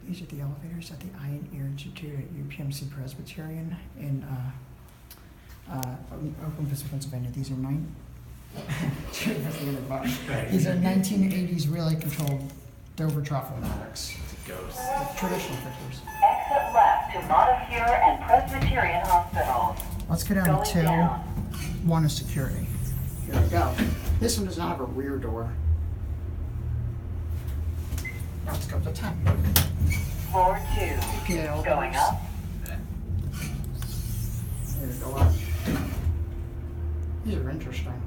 These are the elevators at the Eye and Ear Institute at UPMC Presbyterian in Oakland, Pennsylvania. These are These are 1980s relay controlled Dover Trafomatics. Ghost. Traditional fixtures. Exit left to Montefiore and Presbyterian Hospital. Let's go down Going to 2. down. 1 is security. Here we go. This one does not have a rear door. Now let's go up to 10. Floor 2. PA Going up. Here we go up. These are interesting.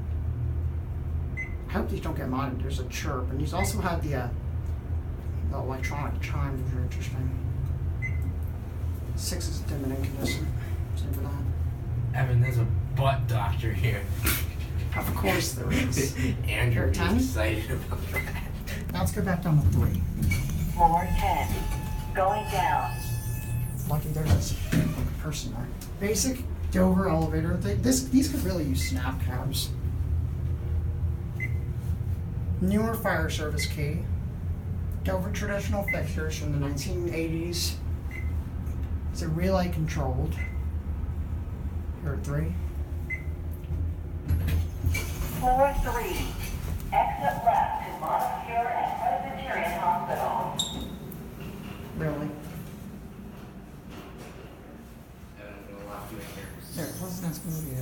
I hope these don't get modded. There's a chirp, and these also have the electronic chime, which are interesting. 6 is dim and incandescent. Same for that. Evan, there's a butt doctor here. Of course there is. Andrew is 10? excited about that. Now let's go back down to 3. Floor 10. Going down. Lucky there's a person there. Basic Dover elevator. These could really use snap cabs. Newer fire service key. Dover traditional fixtures from the 1980s. It's a relay controlled. Here at 3. Floor 3. Exit left to Montefiore and Presbyterian Hospital. Really? Evan, I'm gonna laugh in here. There, what's the next movie?